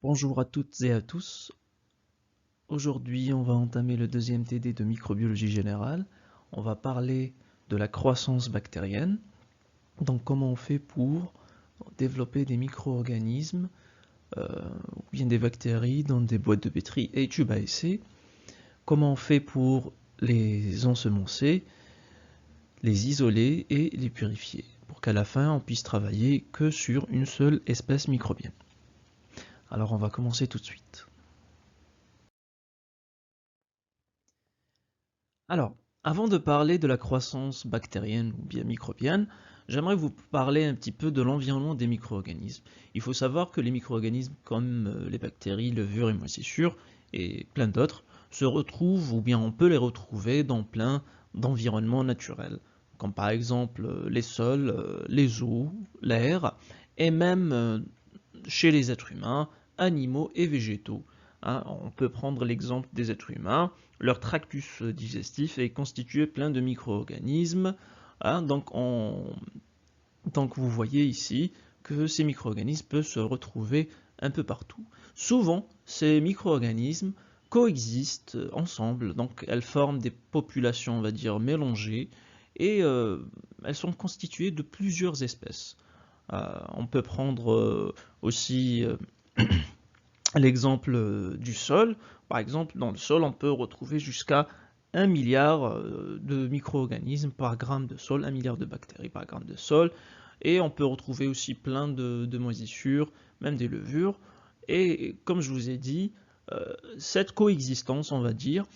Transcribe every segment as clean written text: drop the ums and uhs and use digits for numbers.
Bonjour à toutes et à tous. Aujourd'hui, on va entamer le deuxième TD de microbiologie générale. On va parler de la croissance bactérienne. Donc, comment on fait pour développer des micro-organismes ou bien des bactéries dans des boîtes de pétri et tubes à essai. Comment on fait pour les ensemencer, les isoler et les purifier pour qu'à la fin, on puisse travailler que sur une seule espèce microbienne. Alors, on va commencer tout de suite. Alors, avant de parler de la croissance bactérienne ou bien microbienne, j'aimerais vous parler un petit peu de l'environnement des micro-organismes. Il faut savoir que les micro-organismes comme les bactéries, levures et moisissures et plein d'autres se retrouvent ou bien on peut les retrouver dans plein d'environnements naturels, comme par exemple les sols, les eaux, l'air et même chez les êtres humains, animaux et végétaux. Hein, on peut prendre l'exemple des êtres humains. Leur tractus digestif est constitué plein de micro-organismes. Hein, donc vous voyez ici que ces micro-organismes peuvent se retrouver un peu partout. Souvent, ces micro-organismes coexistent ensemble, donc elles forment des populations, on va dire, mélangées, et elles sont constituées de plusieurs espèces. On peut prendre aussi l'exemple du sol. Par exemple, dans le sol, on peut retrouver jusqu'à 1 milliard de micro-organismes par gramme de sol, 1 milliard de bactéries par gramme de sol. Et on peut retrouver aussi plein de moisissures, même des levures. Et comme je vous ai dit, cette coexistence, on va dire,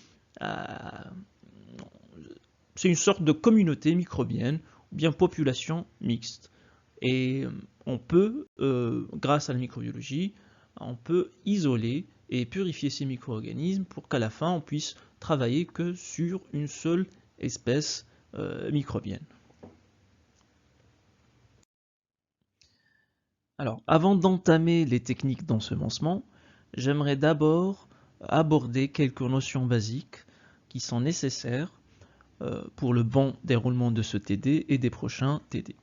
euh, c'est une sorte de communauté microbienne ou bien population mixte. Et on peut, grâce à la microbiologie, on peut isoler et purifier ces micro-organismes pour qu'à la fin on puisse travailler que sur une seule espèce microbienne. Alors, avant d'entamer les techniques d'ensemencement, j'aimerais d'abord aborder quelques notions basiques qui sont nécessaires pour le bon déroulement de ce TD et des prochains TD.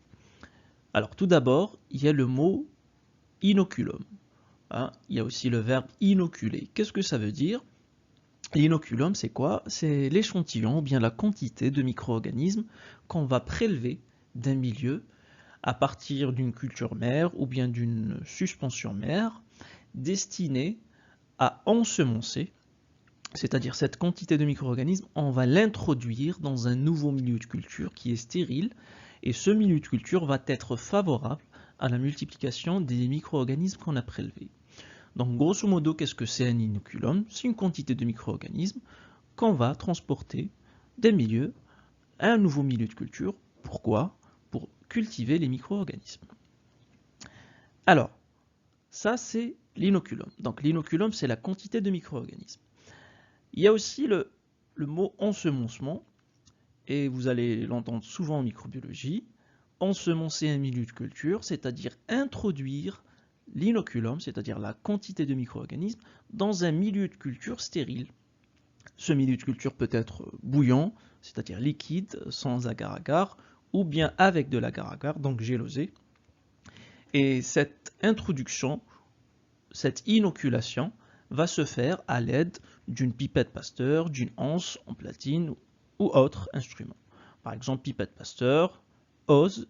Alors, tout d'abord, il y a le mot inoculum. Hein, il y a aussi le verbe inoculer. Qu'est-ce que ça veut dire? L'inoculum, c'est quoi? C'est l'échantillon ou bien la quantité de micro-organismes qu'on va prélever d'un milieu à partir d'une culture mère ou bien d'une suspension mère destinée à ensemencer, c'est-à-dire cette quantité de micro-organismes, on va l'introduire dans un nouveau milieu de culture qui est stérile et ce milieu de culture va être favorable à la multiplication des micro-organismes qu'on a prélevés. Donc grosso modo, qu'est-ce que c'est un inoculum? C'est une quantité de micro-organismes qu'on va transporter d'un milieu à un nouveau milieu de culture. Pourquoi? Pour cultiver les micro-organismes. Alors, ça c'est l'inoculum. Donc l'inoculum, c'est la quantité de micro-organismes. Il y a aussi le mot ensemencement, et vous allez l'entendre souvent en microbiologie. Ensemencer un milieu de culture, c'est-à-dire introduire l'inoculum, c'est-à-dire la quantité de micro-organismes, dans un milieu de culture stérile. Ce milieu de culture peut être bouillant, c'est-à-dire liquide, sans agar-agar, ou bien avec de l'agar-agar, donc gélosé. Et cette introduction, cette inoculation, va se faire à l'aide d'une pipette Pasteur, d'une anse en platine ou autre instrument. Par exemple, pipette Pasteur, hose,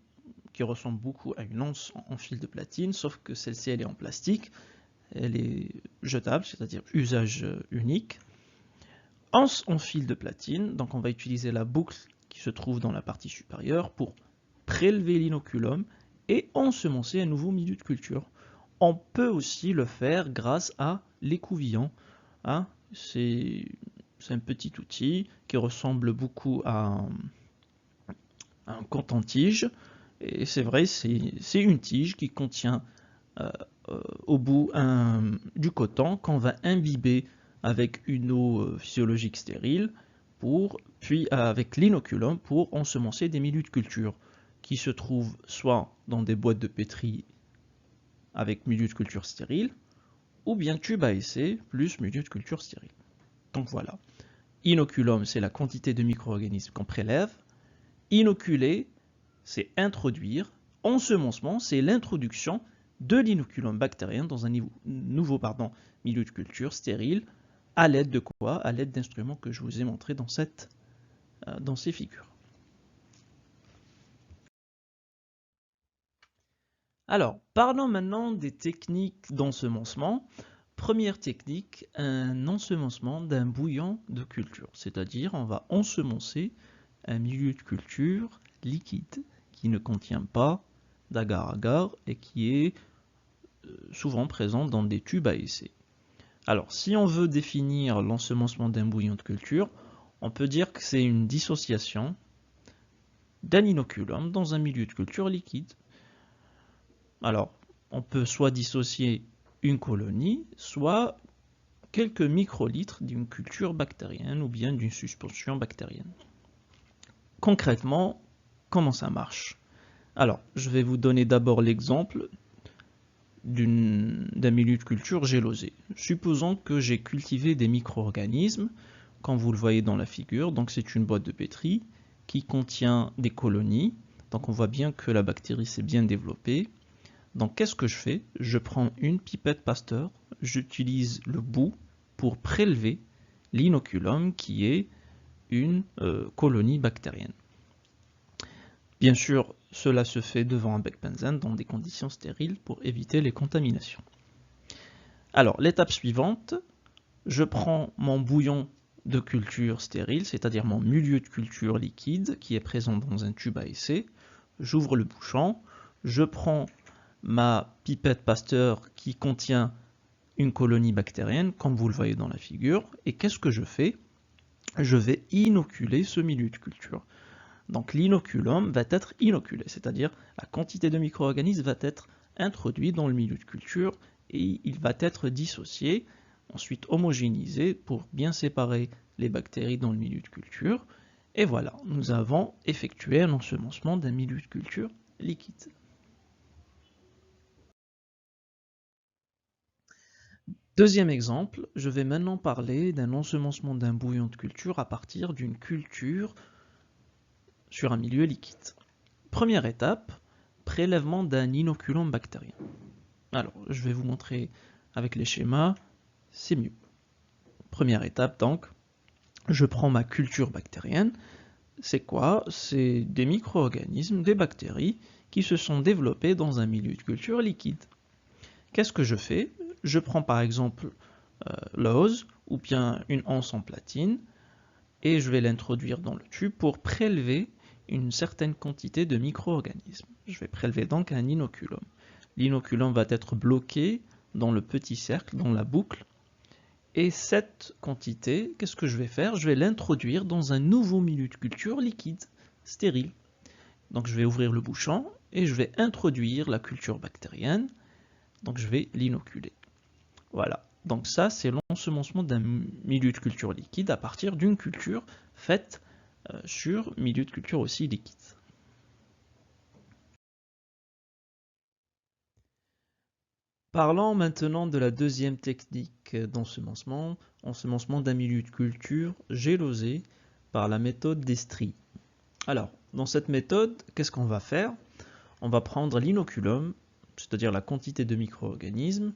qui ressemble beaucoup à une anse en fil de platine, sauf que celle-ci elle est en plastique, elle est jetable, c'est-à-dire usage unique. Anse en fil de platine, donc on va utiliser la boucle qui se trouve dans la partie supérieure pour prélever l'inoculum et ensemencer un nouveau milieu de culture. On peut aussi le faire grâce à l'écouvillon. Hein, c'est un petit outil qui ressemble beaucoup à un coton-tige. Et c'est vrai, c'est une tige qui contient euh, au bout du coton qu'on va imbiber avec une eau physiologique stérile, puis avec l'inoculum pour ensemencer des milieux de culture qui se trouvent soit dans des boîtes de pétri avec milieu de culture stérile, ou bien tube à essai plus milieu de culture stérile. Donc voilà. Inoculum, c'est la quantité de micro-organismes qu'on prélève. Inoculer, c'est introduire. Ensemencement, c'est l'introduction de l'inoculum bactérien dans un nouveau milieu de culture stérile, à l'aide de quoi? À l'aide d'instruments que je vous ai montrés dans ces figures. Alors, parlons maintenant des techniques d'ensemencement. Première technique, un ensemencement d'un bouillon de culture, c'est-à-dire on va ensemencer un milieu de culture liquide qui ne contient pas d'agar-agar et qui est souvent présent dans des tubes à essai. Alors, si on veut définir l'ensemencement d'un bouillon de culture, on peut dire que c'est une dissociation d'un inoculum dans un milieu de culture liquide. Alors, on peut soit dissocier une colonie, soit quelques microlitres d'une culture bactérienne ou bien d'une suspension bactérienne. Concrètement, comment ça marche? Alors, je vais vous donner d'abord l'exemple d'un milieu de culture gélosé. Supposons que j'ai cultivé des micro-organismes, comme vous le voyez dans la figure. Donc c'est une boîte de pétri qui contient des colonies. Donc on voit bien que la bactérie s'est bien développée. Donc qu'est-ce que je fais? Je prends une pipette Pasteur, j'utilise le bout pour prélever l'inoculum qui est une colonie bactérienne. Bien sûr, cela se fait devant un bec benzène dans des conditions stériles pour éviter les contaminations. Alors, l'étape suivante, je prends mon bouillon de culture stérile, c'est-à-dire mon milieu de culture liquide qui est présent dans un tube à essai. J'ouvre le bouchon, je prends ma pipette Pasteur qui contient une colonie bactérienne, comme vous le voyez dans la figure, et qu'est-ce que je fais? Je vais inoculer ce milieu de culture. Donc l'inoculum va être inoculé, c'est-à-dire la quantité de micro-organismes va être introduite dans le milieu de culture et il va être dissocié, ensuite homogénéisé pour bien séparer les bactéries dans le milieu de culture. Et voilà, nous avons effectué un ensemencement d'un milieu de culture liquide. Deuxième exemple, je vais maintenant parler d'un ensemencement d'un bouillon de culture à partir d'une culture sur un milieu liquide. Première étape, prélèvement d'un inoculum bactérien. Alors, je vais vous montrer avec les schémas, c'est mieux. Première étape donc, je prends ma culture bactérienne. C'est quoi? C'est des micro-organismes, des bactéries qui se sont développés dans un milieu de culture liquide. Qu'est-ce que je fais? Je prends par exemple l'ose ou bien une anse en platine et je vais l'introduire dans le tube pour prélever une certaine quantité de micro-organismes. Je vais prélever donc un inoculum. L'inoculum va être bloqué dans le petit cercle, dans la boucle. Et cette quantité, qu'est-ce que je vais faire? Je vais l'introduire dans un nouveau milieu de culture liquide, stérile. Donc je vais ouvrir le bouchon et je vais introduire la culture bactérienne. Donc je vais l'inoculer. Voilà. Donc ça, c'est l'ensemencement d'un milieu de culture liquide à partir d'une culture faite sur milieu de culture aussi liquide. Parlons maintenant de la deuxième technique d'ensemencement, ensemencement d'un milieu de culture gélosé par la méthode d'Estrie. Alors, dans cette méthode, qu'est-ce qu'on va faire? On va prendre l'inoculum, c'est-à-dire la quantité de micro-organismes,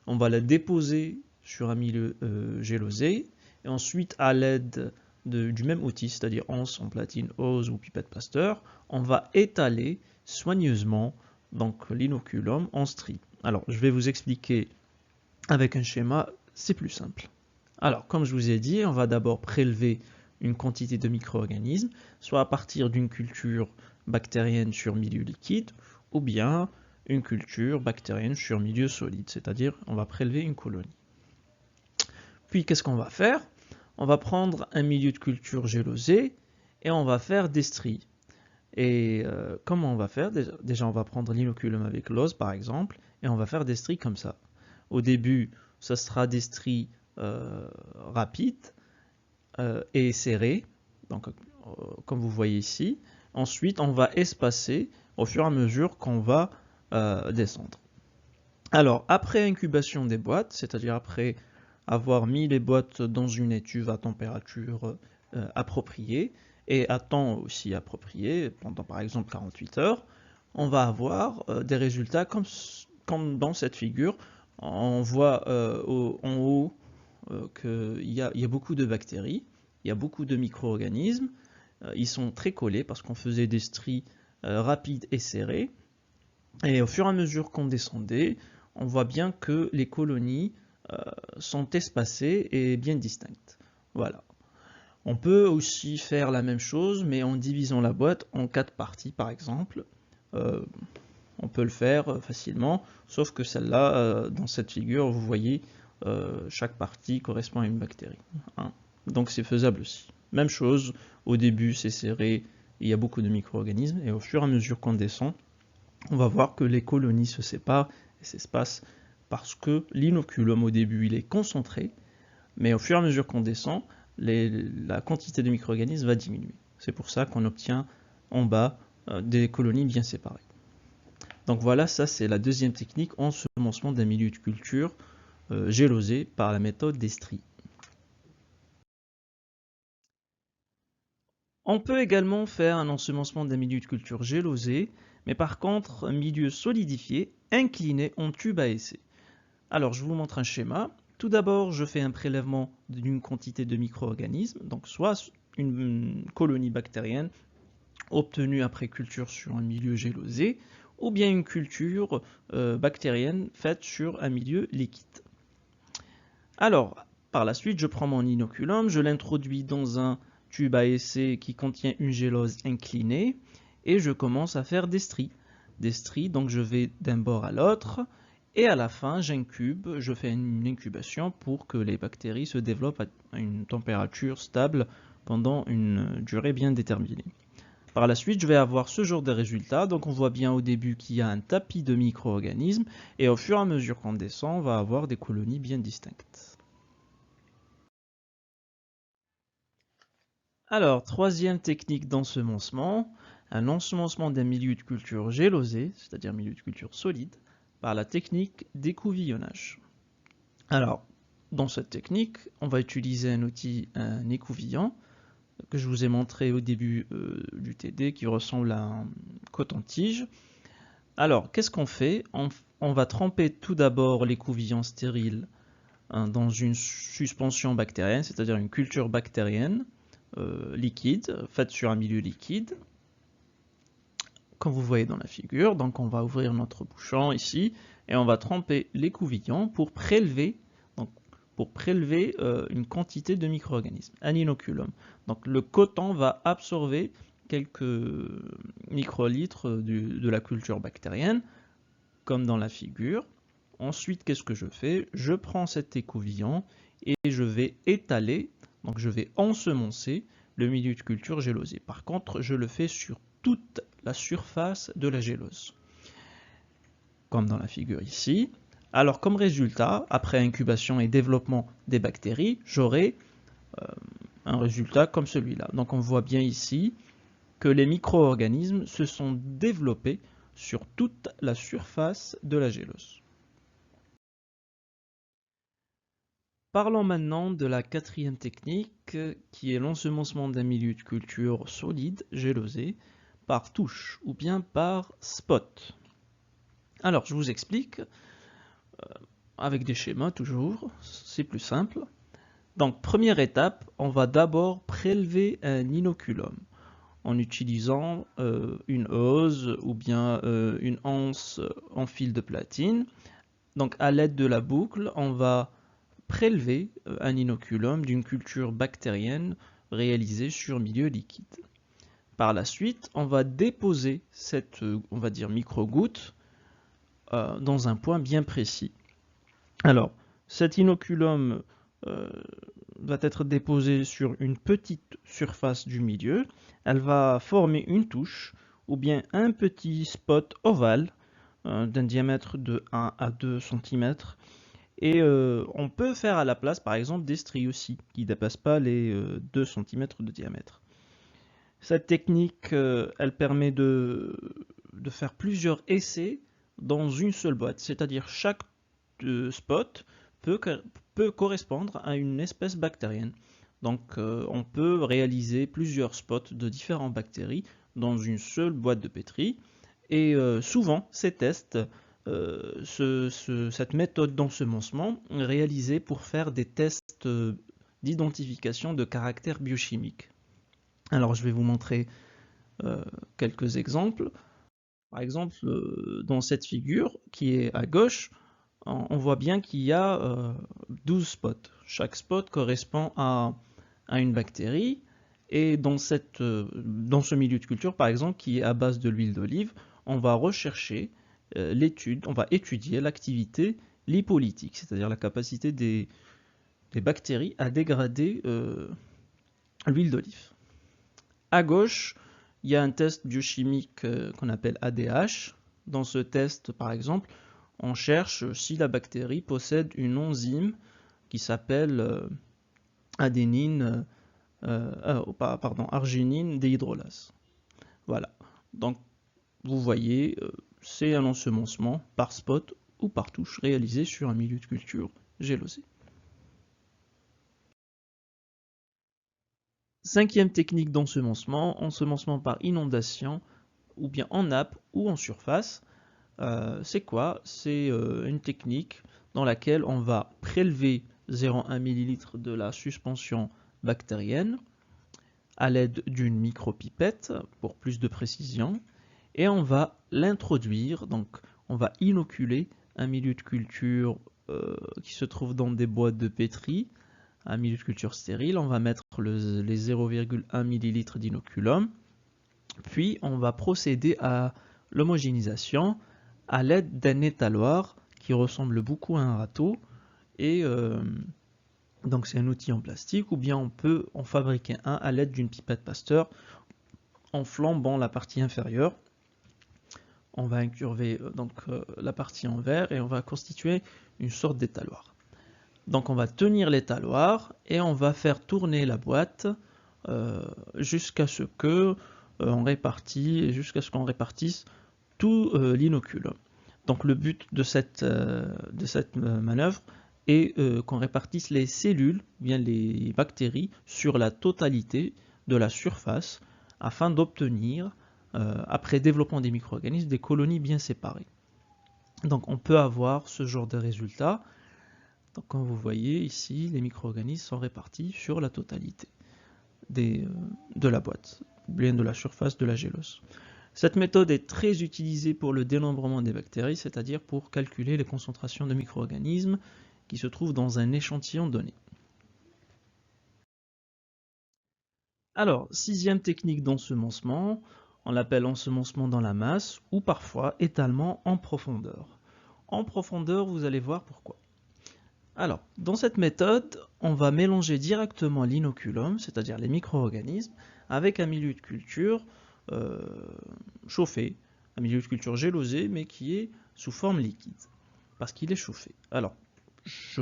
on va la déposer sur un milieu gélosé, et ensuite, à l'aide du même outil, c'est-à-dire anse en platine, ose ou pipette Pasteur, on va étaler soigneusement donc l'inoculum en strie. Alors, je vais vous expliquer avec un schéma, c'est plus simple. Alors, comme je vous ai dit, on va d'abord prélever une quantité de micro-organismes, soit à partir d'une culture bactérienne sur milieu liquide, ou bien une culture bactérienne sur milieu solide, c'est-à-dire on va prélever une colonie. Puis qu'est-ce qu'on va faire? On va prendre un milieu de culture gélosé et on va faire des stries. Et comment on va faire? Déjà, on va prendre l'inoculum avec l'ose par exemple, et on va faire des stries comme ça. Au début, ça sera des stries rapides et serrées, donc comme vous voyez ici. Ensuite, on va espacer au fur et à mesure qu'on va descendre. Alors, après incubation des boîtes, c'est-à-dire après avoir mis les boîtes dans une étuve à température appropriée et à temps aussi approprié, pendant par exemple 48 heures, on va avoir des résultats comme comme dans cette figure, on voit en haut qu'il y a beaucoup de bactéries, il y a beaucoup de micro-organismes, ils sont très collés parce qu'on faisait des stries rapides et serrées, et au fur et à mesure qu'on descendait, on voit bien que les colonies sont espacées et bien distinctes. Voilà. On peut aussi faire la même chose, mais en divisant la boîte en 4 parties, par exemple. On peut le faire facilement, sauf que celle-là, dans cette figure, vous voyez, chaque partie correspond à une bactérie. Hein. Donc c'est faisable aussi. Même chose, au début c'est serré, il y a beaucoup de micro-organismes, et au fur et à mesure qu'on descend, on va voir que les colonies se séparent et s'espacent parce que l'inoculum au début il est concentré, mais au fur et à mesure qu'on descend, la quantité de micro-organismes va diminuer. C'est pour ça qu'on obtient en bas des colonies bien séparées. Donc voilà, ça c'est la deuxième technique, ensemencement d'un milieu de culture gélosé par la méthode des stries. On peut également faire un ensemencement d'un milieu de culture gélosé, mais par contre un milieu solidifié, incliné en tube à essai. Alors je vous montre un schéma. Tout d'abord, je fais un prélèvement d'une quantité de micro-organismes, donc soit une colonie bactérienne obtenue après culture sur un milieu gélosé, ou bien une culture bactérienne faite sur un milieu liquide. Alors, par la suite, je prends mon inoculum, je l'introduis dans un tube à essai qui contient une gélose inclinée, et je commence à faire des stries. Des stries, donc je vais d'un bord à l'autre, et à la fin, j'incube, je fais une incubation pour que les bactéries se développent à une température stable pendant une durée bien déterminée. Par la suite, je vais avoir ce genre de résultats. Donc on voit bien au début qu'il y a un tapis de micro-organismes, et au fur et à mesure qu'on descend, on va avoir des colonies bien distinctes. Alors, troisième technique d'ensemencement, un ensemencement d'un milieu de culture gélosé, c'est-à-dire milieu de culture solide, par la technique d'écouvillonnage. Alors, dans cette technique, on va utiliser un outil, un écouvillon, que je vous ai montré au début du TD, qui ressemble à un coton-tige. Alors, qu'est-ce qu'on fait? On va tremper tout d'abord l'écouvillon stérile dans une suspension bactérienne, c'est-à-dire une culture bactérienne liquide, faite sur un milieu liquide, comme vous voyez dans la figure. Donc on va ouvrir notre bouchon ici, et on va tremper l'écouvillon pour prélever une quantité de micro-organismes, un inoculum. Donc le coton va absorber quelques microlitres de la culture bactérienne, comme dans la figure. Ensuite, qu'est-ce que je fais? Je prends cet écouvillon et je vais étaler, donc je vais ensemencer le milieu de culture gélosé. Par contre, je le fais sur toute la surface de la gélose, comme dans la figure ici. Alors comme résultat, après incubation et développement des bactéries, j'aurai un résultat comme celui-là. Donc on voit bien ici que les micro-organismes se sont développés sur toute la surface de la gélose. Parlons maintenant de la quatrième technique, qui est l'ensemencement d'un milieu de culture solide, gélosé, par touche ou bien par spot. Alors je vous explique, avec des schémas toujours, c'est plus simple. Donc première étape, on va d'abord prélever un inoculum en utilisant une hose ou bien une anse en fil de platine. Donc à l'aide de la boucle, on va prélever un inoculum d'une culture bactérienne réalisée sur milieu liquide. Par la suite, on va déposer cette, on va dire, micro-goutte dans un point bien précis. Alors, cet inoculum va être déposé sur une petite surface du milieu. Elle va former une touche ou bien un petit spot ovale d'un diamètre de 1 à 2 cm. Et on peut faire à la place, par exemple, des stries aussi, qui ne dépassent pas les 2 cm de diamètre. Cette technique, elle permet de faire plusieurs essais dans une seule boîte, c'est-à-dire chaque spot peut correspondre à une espèce bactérienne. Donc on peut réaliser plusieurs spots de différentes bactéries dans une seule boîte de pétri. Et souvent, ces tests cette méthode d'ensemencement réalisée pour faire des tests d'identification de caractères biochimiques. Alors je vais vous montrer quelques exemples. Par exemple, dans cette figure qui est à gauche, on voit bien qu'il y a 12 spots. Chaque spot correspond à une bactérie. Et dans ce milieu de culture, par exemple, qui est à base de l'huile d'olive, on va rechercher on va étudier l'activité lipolytique, c'est-à-dire la capacité des bactéries à dégrader l'huile d'olive. À gauche, il y a un test biochimique qu'on appelle ADH. Dans ce test, par exemple, on cherche si la bactérie possède une enzyme qui s'appelle arginine déhydrolase. Voilà. Donc, vous voyez, c'est un ensemencement par spot ou par touche réalisé sur un milieu de culture gélosé. Cinquième technique d'ensemencement, ensemencement par inondation, ou bien en nappe ou en surface. C'est quoi? C'est une technique dans laquelle on va prélever 0,1 ml de la suspension bactérienne à l'aide d'une micropipette pour plus de précision, et on va l'introduire, donc on va inoculer un milieu de culture qui se trouve dans des boîtes de pétri, un milieu de culture stérile. On va mettre les 0,1 ml d'inoculum, puis on va procéder à l'homogénéisation à l'aide d'un étaloir qui ressemble beaucoup à un râteau, et donc c'est un outil en plastique, ou bien on peut en fabriquer un à l'aide d'une pipette Pasteur en flambant la partie inférieure. On va incurver la partie en verre et on va constituer une sorte d'étaloir. Donc on va tenir l'étaloir et on va faire tourner la boîte jusqu'à ce qu'on répartisse tout l'inoculum. Donc le but de cette manœuvre est qu'on répartisse les cellules, bien les bactéries, sur la totalité de la surface afin d'obtenir, après développement des micro-organismes, des colonies bien séparées. Donc on peut avoir ce genre de résultat. Donc comme vous voyez ici, les micro-organismes sont répartis sur la totalité de la boîte, bien de la surface de la gélose. Cette méthode est très utilisée pour le dénombrement des bactéries, c'est-à-dire pour calculer les concentrations de micro-organismes qui se trouvent dans un échantillon donné. Alors, sixième technique d'ensemencement, on l'appelle ensemencement dans la masse ou parfois étalement en profondeur. En profondeur, vous allez voir pourquoi. Alors, dans cette méthode, on va mélanger directement l'inoculum, c'est-à-dire les micro-organismes, avec un milieu de culture chauffé, un milieu de culture gélosé, mais qui est sous forme liquide, parce qu'il est chauffé. Alors, je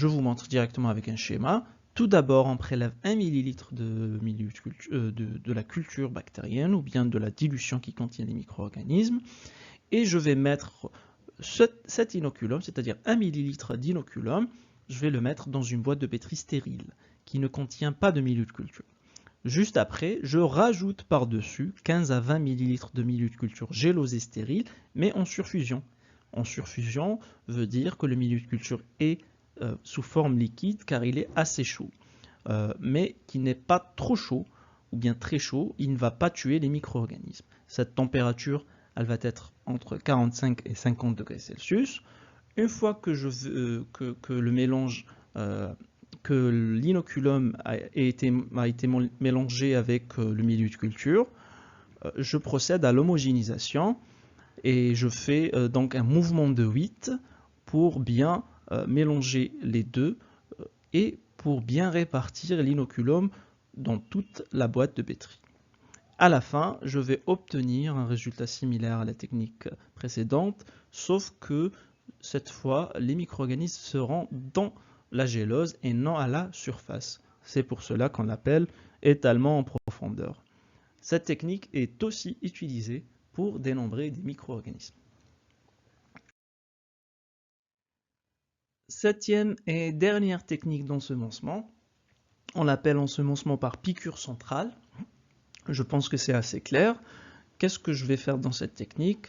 vous montre directement avec un schéma. Tout d'abord, on prélève 1 ml de la culture bactérienne, ou bien de la dilution qui contient les micro-organismes, et je vais mettre cet inoculum, c'est-à-dire 1 ml d'inoculum, je vais le mettre dans une boîte de pétri stérile, qui ne contient pas de milieu de culture. Juste après, je rajoute par-dessus 15 à 20 ml de milieu de culture gélosé stérile, mais en surfusion. En surfusion veut dire que le milieu de culture est sous forme liquide car il est assez chaud, mais qui n'est pas trop chaud ou bien très chaud, il ne va pas tuer les micro-organismes. Cette température, elle va être entre 45 et 50 degrés Celsius. Une fois que le mélange, que l'inoculum a été mélangé avec le milieu de culture, je procède à l'homogénéisation et je fais donc un mouvement de 8 pour bien mélanger les deux et pour bien répartir l'inoculum dans toute la boîte de pétri. À la fin, je vais obtenir un résultat similaire à la technique précédente, sauf que cette fois, les micro-organismes seront dans la gélose et non à la surface. C'est pour cela qu'on l'appelle étalement en profondeur. Cette technique est aussi utilisée pour dénombrer des micro-organismes. Septième et dernière technique d'ensemencement, on l'appelle ensemencement par piqûre centrale. Je pense que c'est assez clair. Qu'est-ce que je vais faire dans cette technique?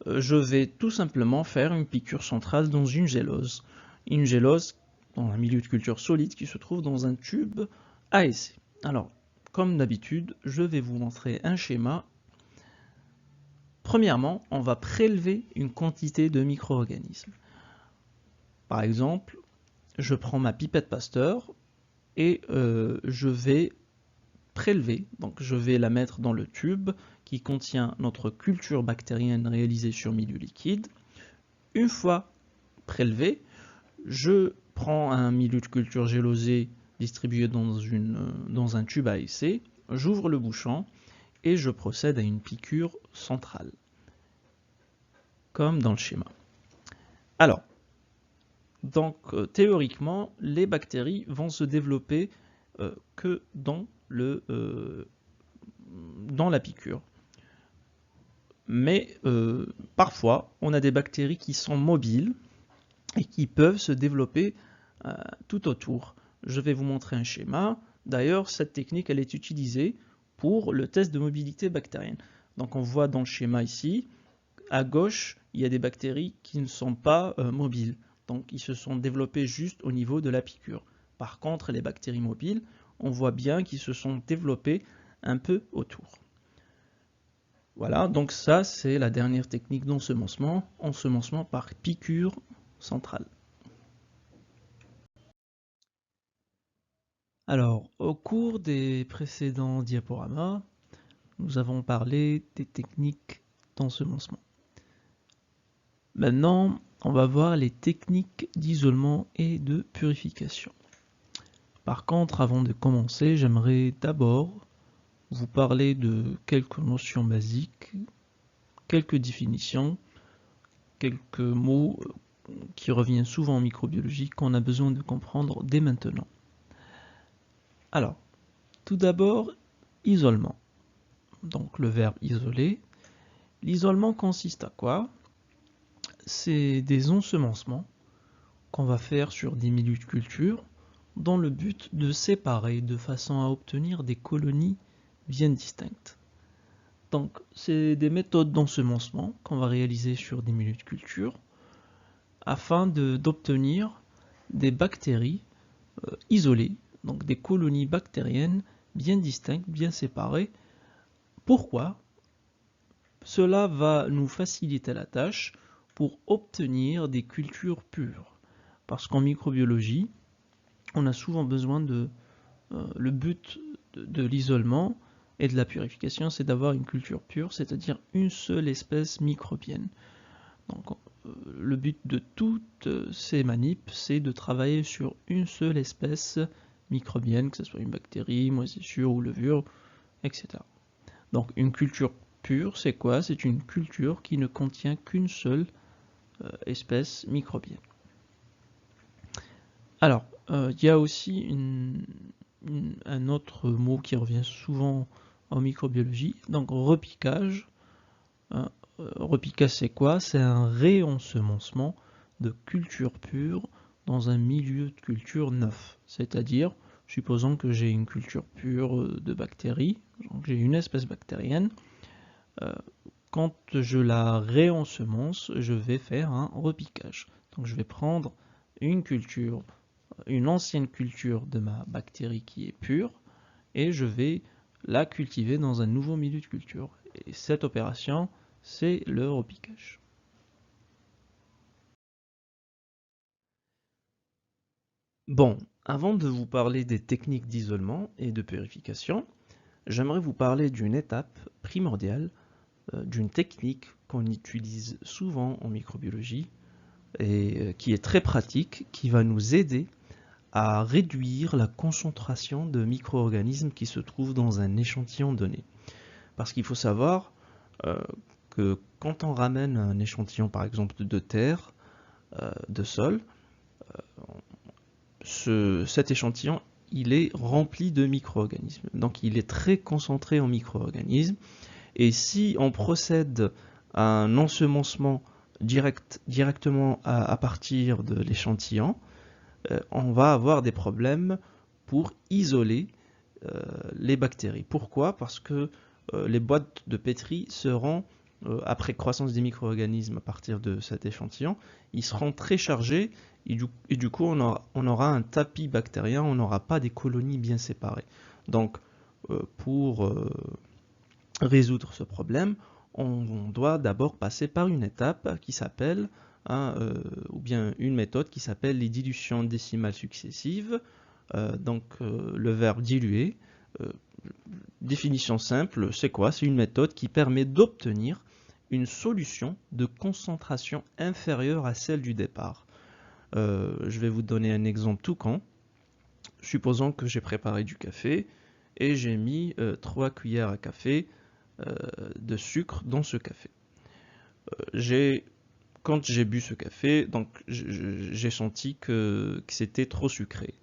je vais tout simplement faire une piqûre centrale dans une gélose. Une gélose dans un milieu de culture solide qui se trouve dans un tube à essai. Alors, comme d'habitude, je vais vous montrer un schéma. Premièrement, on va prélever une quantité de micro-organismes. Par exemple, je prends ma pipette Pasteur et je vais prélever, donc je vais la mettre dans le tube qui contient notre culture bactérienne réalisée sur milieu liquide. Une fois prélevé, je prends un milieu de culture gélosé distribué dans un tube à essai, j'ouvre le bouchon et je procède à une piqûre centrale, comme dans le schéma. Alors, donc théoriquement, les bactéries vont se développer que dans la piqûre. Mais parfois, on a des bactéries qui sont mobiles et qui peuvent se développer tout autour. Je vais vous montrer un schéma. D'ailleurs, cette technique, elle est utilisée pour le test de mobilité bactérienne. Donc on voit dans le schéma ici, à gauche, il y a des bactéries qui ne sont pas mobiles. Donc ils se sont développés juste au niveau de la piqûre. Par contre, les bactéries mobiles, on voit bien qu'ils se sont développés un peu autour. Voilà, donc ça c'est la dernière technique d'ensemencement, ensemencement par piqûre centrale. Alors, au cours des précédents diaporamas, nous avons parlé des techniques d'ensemencement. Maintenant, on va voir les techniques d'isolement et de purification. Par contre, avant de commencer, j'aimerais d'abord vous parler de quelques notions basiques, quelques définitions, quelques mots qui reviennent souvent en microbiologie qu'on a besoin de comprendre dès maintenant. Alors, tout d'abord, isolement. Donc le verbe isoler. L'isolement consiste à quoi? C'est des ensemencements qu'on va faire sur des milieux de culture dans le but de séparer de façon à obtenir des colonies bien distinctes. Donc c'est des méthodes d'ensemencement qu'on va réaliser sur des milieux de culture afin d'obtenir des bactéries isolées, donc des colonies bactériennes bien distinctes, bien séparées. Pourquoi? Cela va nous faciliter la tâche pour obtenir des cultures pures. Parce qu'en microbiologie, on a souvent besoin le but de l'isolement et de la purification, c'est d'avoir une culture pure, c'est-à-dire une seule espèce microbienne. Donc, le but de toutes ces manips, c'est de travailler sur une seule espèce microbienne, que ce soit une bactérie, moisissure ou levure, etc. Donc, une culture pure, c'est quoi? C'est une culture qui ne contient qu'une seule espèce microbienne. Alors, il y a aussi un autre mot qui revient souvent en microbiologie, donc repiquage. Repiquage, c'est quoi? C'est un réensemencement de culture pure dans un milieu de culture neuf. C'est-à-dire, supposons que j'ai une culture pure de bactéries, donc j'ai une espèce bactérienne. Quand je la réensemence, je vais faire un repiquage. Donc je vais prendre une ancienne culture de ma bactérie qui est pure, et je vais la cultiver dans un nouveau milieu de culture. Et cette opération, c'est le repiquage. Bon, avant de vous parler des techniques d'isolement et de purification, j'aimerais vous parler d'une étape primordiale, d'une technique qu'on utilise souvent en microbiologie et qui est très pratique, qui va nous aider à réduire la concentration de micro-organismes qui se trouvent dans un échantillon donné. Parce qu'il faut savoir que quand on ramène un échantillon par exemple de terre, de sol, cet échantillon il est rempli de micro-organismes. Donc il est très concentré en micro-organismes. Et si on procède à un ensemencement directement à partir de l'échantillon, on va avoir des problèmes pour isoler les bactéries. Pourquoi? Parce que les boîtes de pétri seront après croissance des micro-organismes à partir de cet échantillon, ils seront très chargés et du coup on aura un tapis bactérien, on n'aura pas des colonies bien séparées. Donc pour résoudre ce problème, on doit d'abord passer par une étape qui s'appelle, ou bien une méthode qui s'appelle les dilutions décimales successives. Le verbe diluer, définition simple, c'est quoi? C'est une méthode qui permet d'obtenir une solution de concentration inférieure à celle du départ. Je vais vous donner un exemple tout con. Supposons que j'ai préparé du café et j'ai mis 3 cuillères à café de sucre dans ce café. Quand j'ai bu ce café, donc j'ai senti que c'était trop sucré.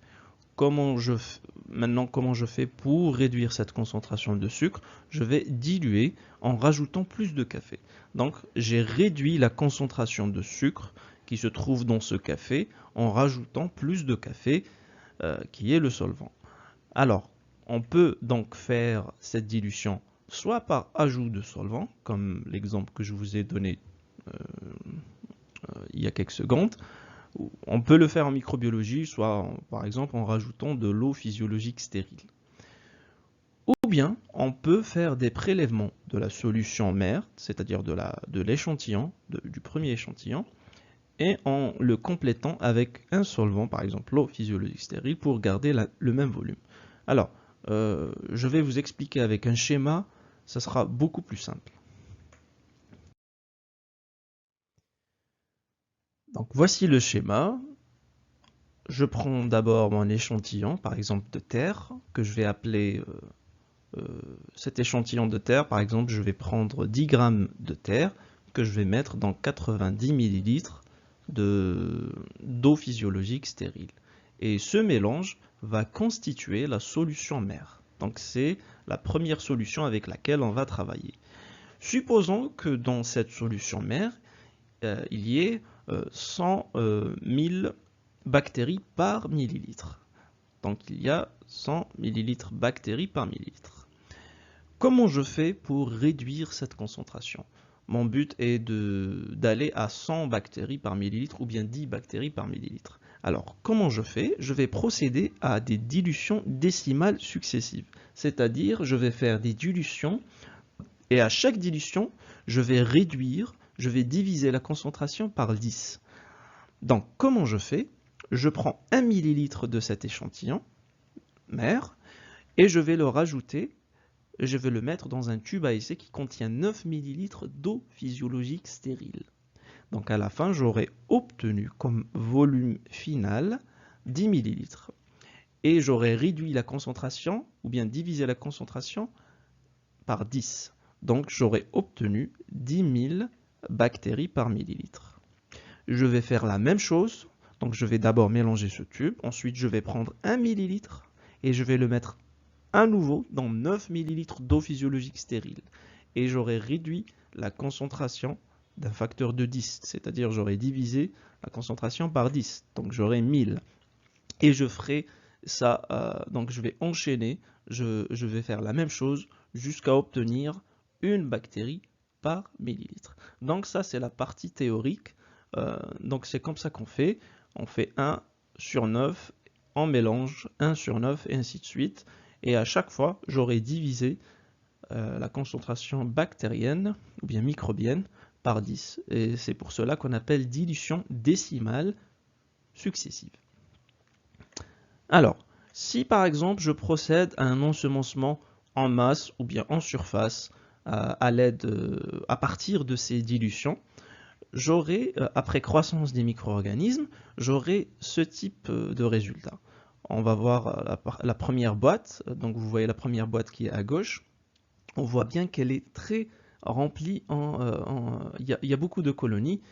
Maintenant, comment je fais pour réduire cette concentration de sucre? Je vais diluer en rajoutant plus de café. Donc, j'ai réduit la concentration de sucre qui se trouve dans ce café en rajoutant plus de café, qui est le solvant. Alors, on peut donc faire cette dilution soit par ajout de solvant, comme l'exemple que je vous ai donné il y a quelques secondes. On peut le faire en microbiologie, soit par exemple en rajoutant de l'eau physiologique stérile. Ou bien on peut faire des prélèvements de la solution mère, c'est-à-dire de l'échantillon, du premier échantillon, et en le complétant avec un solvant, par exemple l'eau physiologique stérile, pour garder le même volume. Alors, je vais vous expliquer avec un schéma, ça sera beaucoup plus simple. Donc voici le schéma. Je prends d'abord mon échantillon, par exemple de terre, que je vais appeler cet échantillon de terre, par exemple, je vais prendre 10 grammes de terre que je vais mettre dans 90 millilitres d'eau physiologique stérile. Et ce mélange va constituer la solution mère. Donc c'est la première solution avec laquelle on va travailler. Supposons que dans cette solution mère, il y ait 100 000 bactéries par millilitre. Donc il y a 100 millilitres bactéries par millilitre. Comment je fais pour réduire cette concentration? Mon but est d'aller à 100 bactéries par millilitre ou bien 10 bactéries par millilitre. Alors, comment je fais? Je vais procéder à des dilutions décimales successives. C'est-à-dire, je vais faire des dilutions et à chaque dilution, je vais diviser la concentration par 10. Donc, comment je fais? Je prends 1 millilitre de cet échantillon mère et je vais le rajouter. Je vais le mettre dans un tube à essai qui contient 9 ml d'eau physiologique stérile. Donc à la fin, j'aurai obtenu comme volume final 10 ml. Et j'aurai réduit la concentration, ou bien divisé la concentration par 10. Donc j'aurai obtenu 10 000 bactéries par millilitre. Je vais faire la même chose. Donc je vais d'abord mélanger ce tube. Ensuite, je vais prendre 1 ml et je vais le mettre à nouveau dans 9 ml d'eau physiologique stérile. Et j'aurai réduit la concentration d'un facteur de 10, c'est-à-dire j'aurai divisé la concentration par 10, donc j'aurai 1000. Et je ferai ça, donc je vais enchaîner, je vais faire la même chose jusqu'à obtenir une bactérie par millilitre. Donc ça c'est la partie théorique, donc c'est comme ça qu'on fait, on fait 1 sur 9, on mélange 1 sur 9 et ainsi de suite. Et à chaque fois, j'aurai divisé la concentration bactérienne ou bien microbienne par 10. Et c'est pour cela qu'on appelle dilution décimale successive. Alors, si par exemple je procède à un ensemencement en masse ou bien en surface à partir de ces dilutions, j'aurai, après croissance des micro-organismes, j'aurai ce type de résultat. On va voir la première boîte, donc vous voyez la première boîte qui est à gauche, on voit bien qu'elle est très remplie il y a beaucoup de colonies,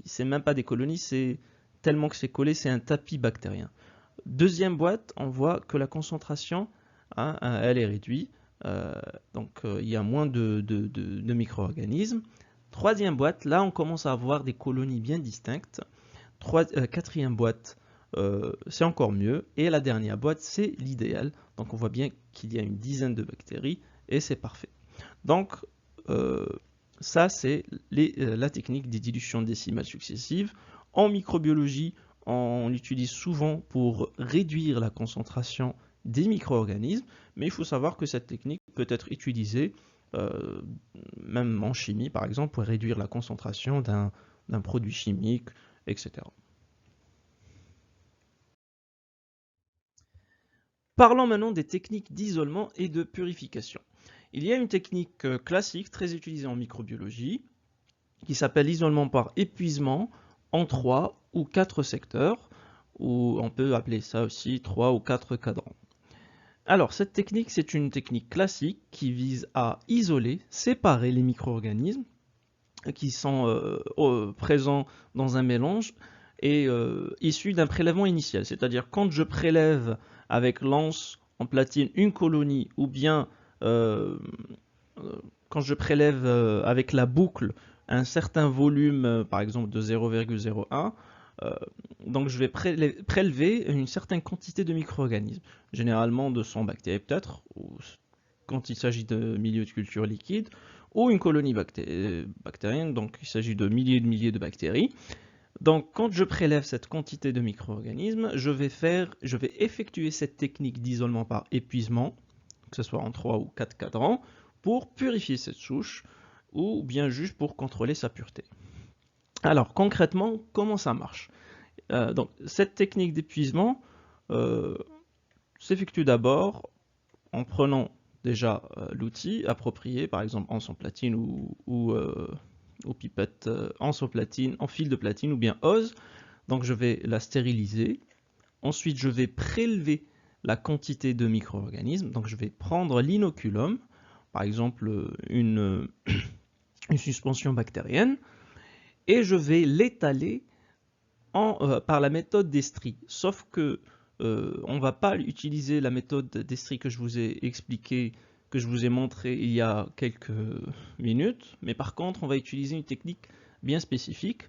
c'est même pas des colonies, c'est tellement que c'est collé, c'est un tapis bactérien. Deuxième boîte, on voit que la concentration, elle est réduite, il y a moins de micro-organismes. Troisième boîte, là on commence à avoir des colonies bien distinctes. Quatrième boîte, c'est encore mieux. Et la dernière boîte, c'est l'idéal. Donc on voit bien qu'il y a une dizaine de bactéries et c'est parfait. Donc ça, c'est la technique des dilutions décimales successives. En microbiologie, on l'utilise souvent pour réduire la concentration des micro-organismes, mais il faut savoir que cette technique peut être utilisée même en chimie, par exemple, pour réduire la concentration d'un produit chimique, etc. Parlons maintenant des techniques d'isolement et de purification. Il y a une technique classique très utilisée en microbiologie qui s'appelle l'isolement par épuisement en 3 ou 4 secteurs, ou on peut appeler ça aussi 3 ou 4 cadrans. Alors, cette technique, c'est une technique classique qui vise à isoler, séparer les micro-organismes qui sont présents dans un mélange et issus d'un prélèvement initial. C'est-à-dire, quand je prélève avec l'anse en platine une colonie, ou bien quand je prélève avec la boucle un certain volume, par exemple de 0,01, donc je vais prélever une certaine quantité de micro-organismes, généralement de 100 bactéries peut-être, quand il s'agit de milieux de culture liquide, ou une colonie bactérienne, donc il s'agit de milliers de bactéries. Donc quand je prélève cette quantité de micro-organismes, je vais effectuer cette technique d'isolement par épuisement, que ce soit en 3 ou 4 cadrans, pour purifier cette souche, ou bien juste pour contrôler sa pureté. Alors concrètement, comment ça marche? Donc cette technique d'épuisement s'effectue d'abord en prenant déjà l'outil approprié, par exemple en platine ou pipette en platine, en fil de platine ou bien ose. Donc je vais la stériliser. Ensuite, je vais prélever la quantité de micro-organismes. Donc je vais prendre l'inoculum, par exemple une suspension bactérienne, et je vais l'étaler par la méthode d'Estrie. Sauf que on ne va pas utiliser la méthode d'Estrie que je vous ai expliqué, que je vous ai montré il y a quelques minutes, mais par contre on va utiliser une technique bien spécifique.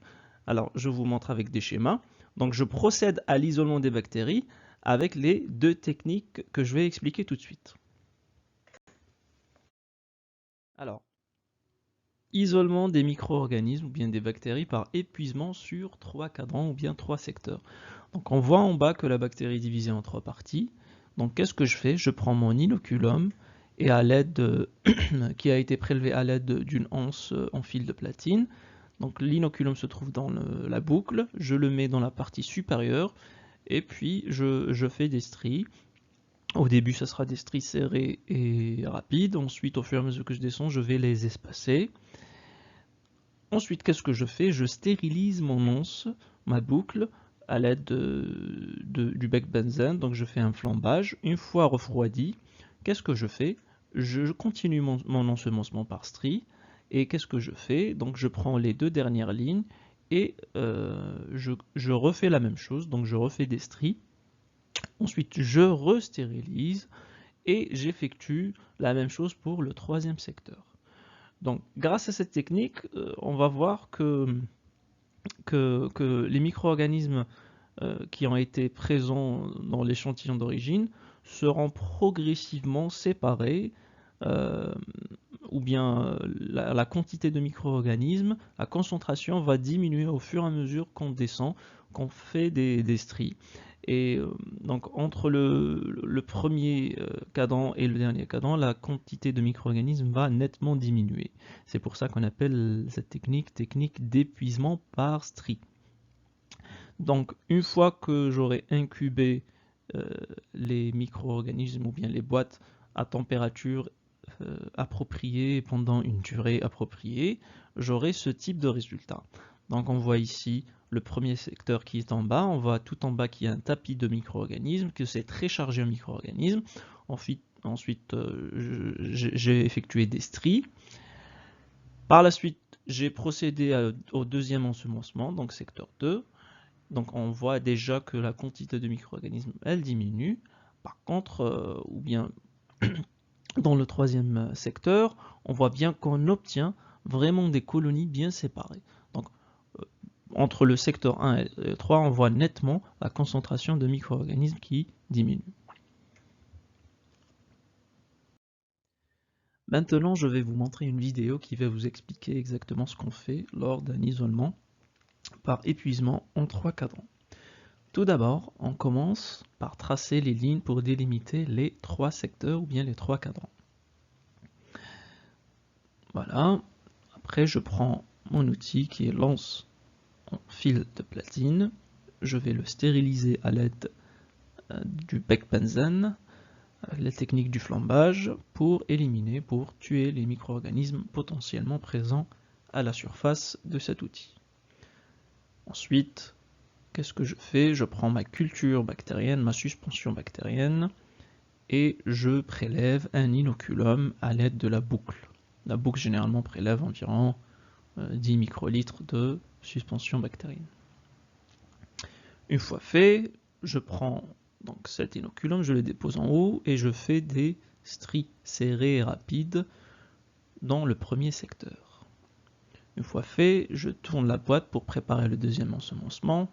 Alors je vous montre avec des schémas. Donc je procède à l'isolement des bactéries avec les deux techniques que je vais expliquer tout de suite. Alors, isolement des micro-organismes ou bien des bactéries par épuisement sur 3 cadrans ou bien 3 secteurs. Donc on voit en bas que la bactérie est divisée en 3 parties. Donc qu'est-ce que je fais? Je prends mon inoculum et à l'aide qui a été prélevé à l'aide d'une anse en fil de platine. Donc l'inoculum se trouve dans la boucle, je le mets dans la partie supérieure et puis je fais des stries. Au début, ça sera des stries serrées et rapides. Ensuite, au fur et à mesure que je descends, je vais les espacer. Ensuite, qu'est-ce que je fais? Je stérilise mon anse, ma boucle, à l'aide du bec benzène. Donc, je fais un flambage. Une fois refroidi, qu'est-ce que je fais? Je continue mon ensemencement par strie. Et qu'est-ce que je fais? Donc, je prends les deux dernières lignes et je refais la même chose. Donc, je refais des stries. Ensuite, je restérilise et j'effectue la même chose pour le troisième secteur. Donc, grâce à cette technique, on va voir que les micro-organismes qui ont été présents dans l'échantillon d'origine seront progressivement séparés, ou bien la quantité de micro-organismes, la concentration va diminuer au fur et à mesure qu'on descend, qu'on fait des stries. Et donc entre le premier cadran et le dernier cadran, la quantité de micro-organismes va nettement diminuer. C'est pour ça qu'on appelle cette technique d'épuisement par strie. Donc une fois que j'aurai incubé les micro-organismes ou bien les boîtes à température appropriée pendant une durée appropriée, j'aurai ce type de résultat. Donc on voit ici le premier secteur qui est en bas, on voit tout en bas qu'il y a un tapis de micro-organismes, que c'est très chargé en micro-organismes. Ensuite j'ai effectué des stries. Par la suite, j'ai procédé au deuxième ensemencement, donc secteur 2. Donc on voit déjà que la quantité de micro-organismes, elle diminue. Par contre, ou bien dans le troisième secteur, on voit bien qu'on obtient vraiment des colonies bien séparées. Donc entre le secteur 1 et 3, on voit nettement la concentration de micro-organismes qui diminue. Maintenant, je vais vous montrer une vidéo qui va vous expliquer exactement ce qu'on fait lors d'un isolement par épuisement en 3 cadrans. Tout d'abord, on commence par tracer les lignes pour délimiter les 3 secteurs ou bien les 3 cadrans. Voilà. Après, je prends mon outil qui est lance en fil de platine. Je vais le stériliser à l'aide du bec benzène, avec la technique du flambage, pour éliminer, pour tuer les micro-organismes potentiellement présents à la surface de cet outil. Ensuite, qu'est-ce que je fais? Je prends ma culture bactérienne, ma suspension bactérienne, et je prélève un inoculum à l'aide de la boucle. La boucle généralement prélève environ 10 microlitres de suspension bactérienne. Une fois fait, je prends donc cet inoculum, je le dépose en haut et je fais des stries serrées et rapides dans le premier secteur. Une fois fait, je tourne la boîte pour préparer le deuxième ensemencement,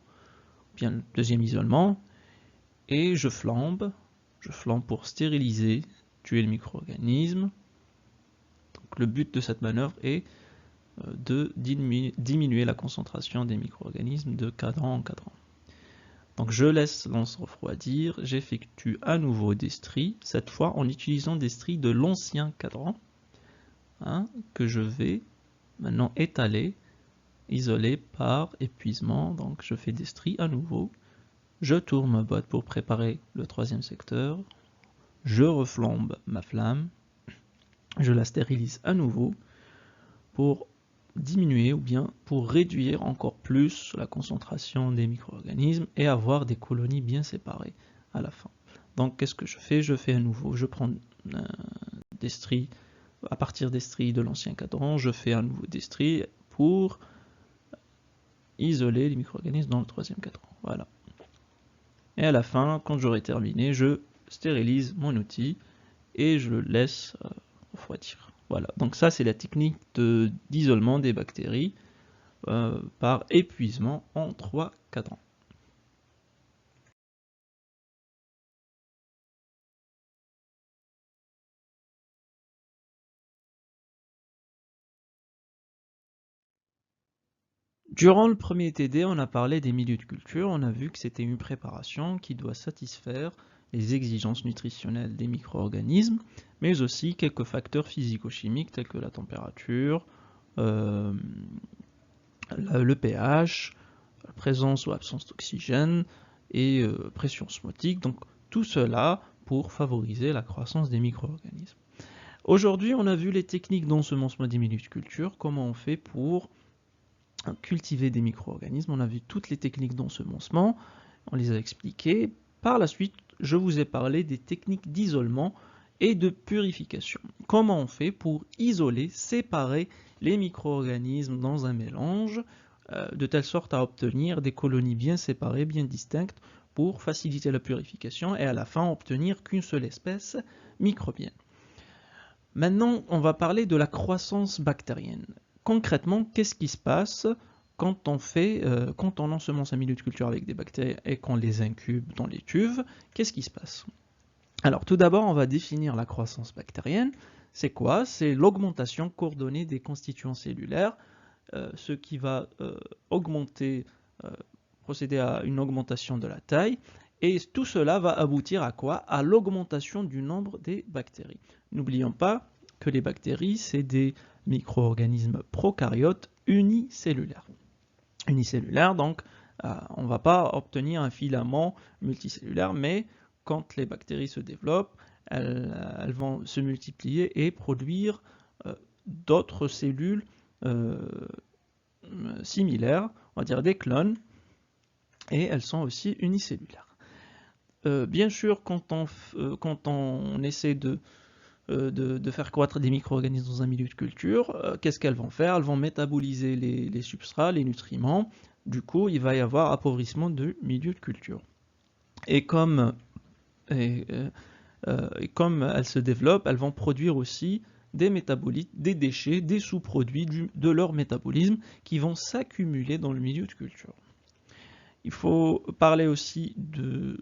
bien le deuxième isolement, et je flambe pour stériliser, tuer le micro-organisme. Le but de cette manœuvre est de diminuer la concentration des micro-organismes de cadran en cadran. Donc je laisse l'anse refroidir, j'effectue à nouveau des stries, cette fois en utilisant des stries de l'ancien cadran, que je vais maintenant étaler, isoler par épuisement. Donc je fais des stries à nouveau, je tourne ma boîte pour préparer le troisième secteur, je reflambe ma flamme, je la stérilise à nouveau pour diminuer ou bien pour réduire encore plus la concentration des micro-organismes et avoir des colonies bien séparées à la fin. Donc qu'est-ce que je fais? Je fais à nouveau, je prends des stries, à partir des stries de l'ancien cadran, je fais à nouveau des stries pour isoler les micro-organismes dans le troisième cadran. Voilà. Et à la fin, quand j'aurai terminé, je stérilise mon outil et je le laisse refroidir. Voilà, donc ça c'est la technique d'isolement des bactéries par épuisement en 3 cadrans. Durant le premier TD, on a parlé des milieux de culture, on a vu que c'était une préparation qui doit satisfaire les exigences nutritionnelles des micro-organismes, mais aussi quelques facteurs physico-chimiques tels que la température, le pH, la présence ou absence d'oxygène et pression osmotique. Donc tout cela pour favoriser la croissance des micro-organismes. Aujourd'hui, on a vu les techniques d'ensemencement des milieux de culture, comment on fait pour cultiver des micro-organismes. On a vu toutes les techniques d'ensemencement, on les a expliquées. Par la suite, je vous ai parlé des techniques d'isolement et de purification. Comment on fait pour isoler, séparer les micro-organismes dans un mélange, de telle sorte à obtenir des colonies bien séparées, bien distinctes, pour faciliter la purification et à la fin obtenir qu'une seule espèce microbienne. Maintenant, on va parler de la croissance bactérienne. Concrètement, qu'est-ce qui se passe quand on ensemence un milieu de culture avec des bactéries et qu'on les incube dans les cuves? Qu'est-ce qui se passe? Alors, tout d'abord, on va définir la croissance bactérienne. C'est quoi? C'est l'augmentation coordonnée des constituants cellulaires, ce qui va procéder à une augmentation de la taille. Et tout cela va aboutir à quoi? À l'augmentation du nombre des bactéries. N'oublions pas que les bactéries, c'est des micro-organismes prokaryotes unicellulaires. Unicellulaires, donc on ne va pas obtenir un filament multicellulaire, mais quand les bactéries se développent, elles vont se multiplier et produire d'autres cellules similaires, on va dire des clones, et elles sont aussi unicellulaires. Bien sûr, quand on essaie de faire croître des micro-organismes dans un milieu de culture, qu'est-ce qu'elles vont faire? Elles vont métaboliser les substrats, les nutriments. Du coup, il va y avoir appauvrissement du milieu de culture. Et comme elles se développent, elles vont produire aussi des métabolites, des déchets, des sous-produits de leur métabolisme qui vont s'accumuler dans le milieu de culture. Il faut parler aussi de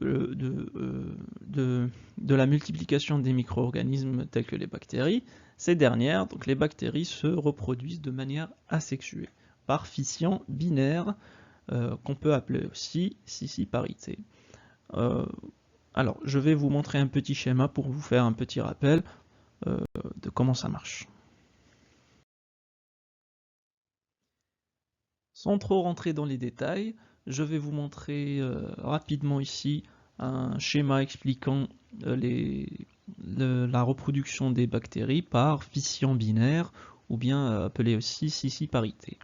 la multiplication des micro-organismes tels que les bactéries. Ces dernières, donc les bactéries, se reproduisent de manière asexuée, par fission binaire, qu'on peut appeler aussi scissiparité. Alors, je vais vous montrer un petit schéma pour vous faire un petit rappel de comment ça marche. Sans trop rentrer dans les détails, je vais vous montrer rapidement ici un schéma expliquant la reproduction des bactéries par fission binaire, ou bien appelée aussi scissiparité.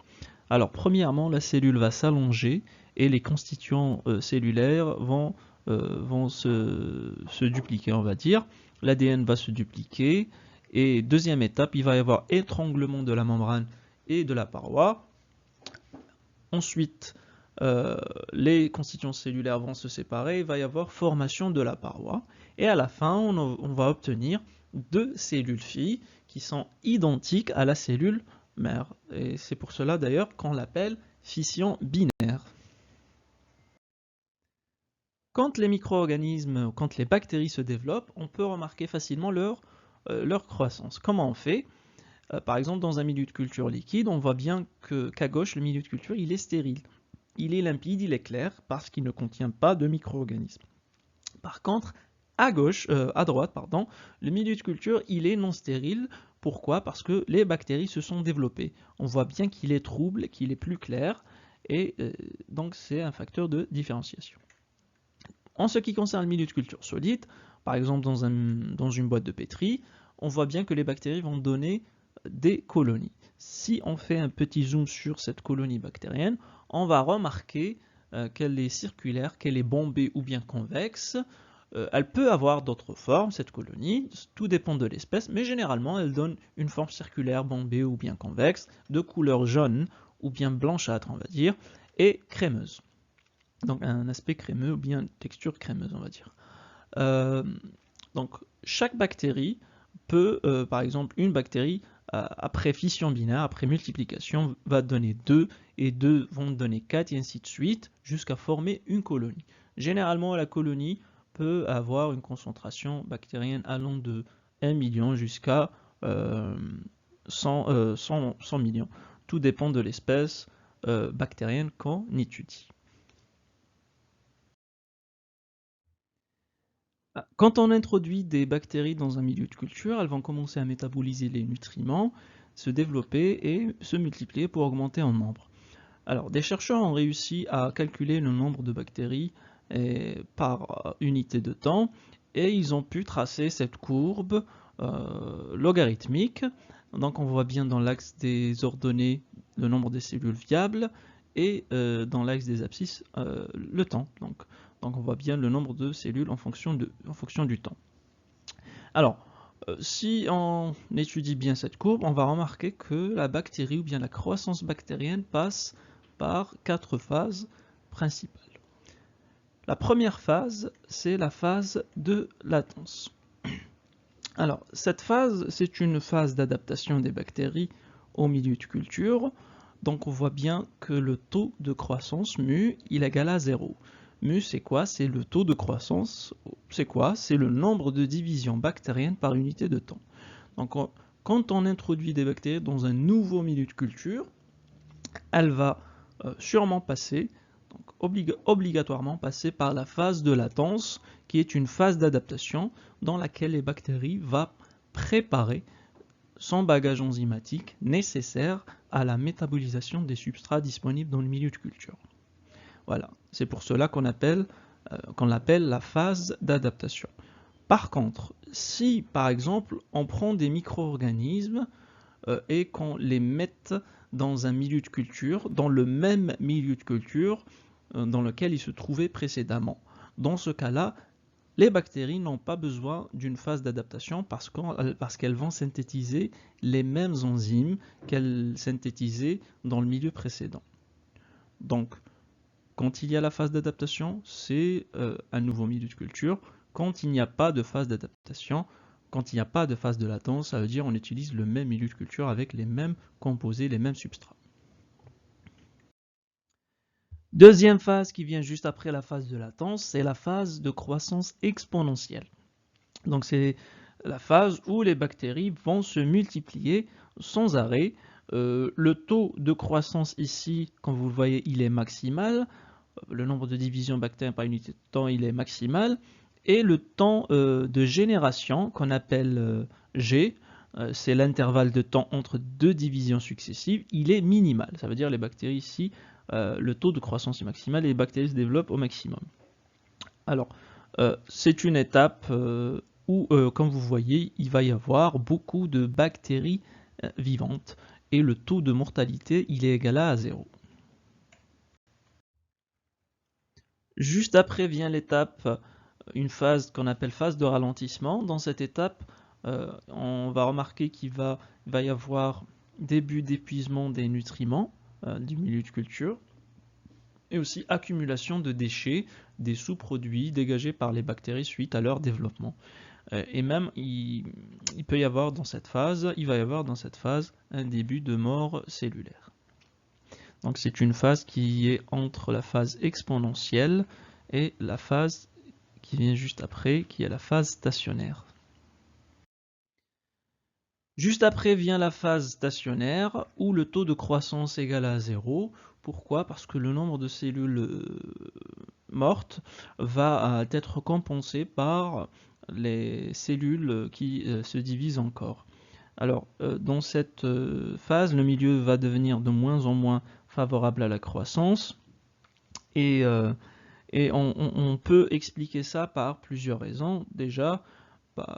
Alors, premièrement, la cellule va s'allonger et les constituants cellulaires vont se dupliquer, on va dire. L'ADN va se dupliquer. Et deuxième étape, il va y avoir étranglement de la membrane et de la paroi. Ensuite, les constituants cellulaires vont se séparer, il va y avoir formation de la paroi. Et à la fin, on va obtenir deux cellules filles qui sont identiques à la cellule mère. Et c'est pour cela d'ailleurs qu'on l'appelle fission binaire. Quand les micro-organismes, quand les bactéries se développent, on peut remarquer facilement leur croissance. Comment on fait? Par exemple, dans un milieu de culture liquide, on voit bien qu'à gauche, le milieu de culture, il est stérile. Il est limpide, il est clair, parce qu'il ne contient pas de micro-organismes. Par contre, à droite, le milieu de culture, il est non stérile. Pourquoi? Parce que les bactéries se sont développées. On voit bien qu'il est trouble, qu'il est plus clair, et donc c'est un facteur de différenciation. En ce qui concerne le milieu de culture solide, par exemple dans une boîte de pétri, on voit bien que les bactéries vont donner des colonies. Si on fait un petit zoom sur cette colonie bactérienne, on va remarquer qu'elle est circulaire, qu'elle est bombée ou bien convexe. Elle peut avoir d'autres formes, cette colonie, tout dépend de l'espèce, mais généralement elle donne une forme circulaire, bombée ou bien convexe, de couleur jaune ou bien blanchâtre, on va dire, et crémeuse. Donc un aspect crémeux ou bien une texture crémeuse, on va dire. Donc chaque bactérie peut, par exemple, une bactérie, après fission binaire, après multiplication, va donner 2, et 2 vont donner 4, et ainsi de suite, jusqu'à former une colonie. Généralement, la colonie peut avoir une concentration bactérienne allant de 1 million jusqu'à 100 millions. Tout dépend de l'espèce bactérienne qu'on étudie. Quand on introduit des bactéries dans un milieu de culture, elles vont commencer à métaboliser les nutriments, se développer et se multiplier pour augmenter en nombre. Alors, des chercheurs ont réussi à calculer le nombre de bactéries par unité de temps et ils ont pu tracer cette courbe logarithmique. Donc, on voit bien dans l'axe des ordonnées le nombre de cellules viables et dans l'axe des abscisses le temps. Donc on voit bien le nombre de cellules en fonction du temps. Alors, si on étudie bien cette courbe, on va remarquer que la bactérie ou bien la croissance bactérienne passe par 4 phases principales. La première phase, c'est la phase de latence. Alors, cette phase, c'est une phase d'adaptation des bactéries au milieu de culture. Donc, on voit bien que le taux de croissance mu, il est égal à 0. Mu, c'est quoi? C'est le taux de croissance. C'est quoi? C'est le nombre de divisions bactériennes par unité de temps. Donc, quand on introduit des bactéries dans un nouveau milieu de culture, elle va sûrement passer, donc obligatoirement passer par la phase de latence, qui est une phase d'adaptation dans laquelle les bactéries vont préparer son bagage enzymatique nécessaire à la métabolisation des substrats disponibles dans le milieu de culture. Voilà, c'est pour cela qu'on l'appelle la phase d'adaptation. Par contre, si par exemple on prend des micro-organismes et qu'on les mette dans un milieu de culture, dans le même milieu de culture dans lequel ils se trouvaient précédemment, dans ce cas-là, les bactéries n'ont pas besoin d'une phase d'adaptation parce qu'elles vont synthétiser les mêmes enzymes qu'elles synthétisaient dans le milieu précédent. Donc, quand il y a la phase d'adaptation, c'est un nouveau milieu de culture. Quand il n'y a pas de phase d'adaptation, quand il n'y a pas de phase de latence, ça veut dire qu'on utilise le même milieu de culture avec les mêmes composés, les mêmes substrats. Deuxième phase qui vient juste après la phase de latence, c'est la phase de croissance exponentielle. Donc c'est la phase où les bactéries vont se multiplier sans arrêt. Le taux de croissance ici, comme vous le voyez, il est maximal. Le nombre de divisions bactériennes par unité de temps, il est maximal. Et le temps de génération, qu'on appelle G, c'est l'intervalle de temps entre deux divisions successives, il est minimal. Ça veut dire les bactéries ici, le taux de croissance est maximal et les bactéries se développent au maximum. Alors, c'est une étape où, comme vous voyez, il va y avoir beaucoup de bactéries vivantes et le taux de mortalité, il est égal à 0. Juste après vient l'étape, une phase qu'on appelle phase de ralentissement. Dans cette étape, on va remarquer qu'il va y avoir début d'épuisement des nutriments du milieu de culture et aussi accumulation de déchets, des sous-produits dégagés par les bactéries suite à leur développement. Et même, il peut y avoir dans cette phase, il va y avoir dans cette phase un début de mort cellulaire. Donc c'est une phase qui est entre la phase exponentielle et la phase qui vient juste après, qui est la phase stationnaire. Juste après vient la phase stationnaire où le taux de croissance est égal à 0. Pourquoi? Parce que le nombre de cellules mortes va être compensé par les cellules qui se divisent encore. Alors, dans cette phase, le milieu va devenir de moins en moins favorable à la croissance et on peut expliquer ça par plusieurs raisons. Déjà,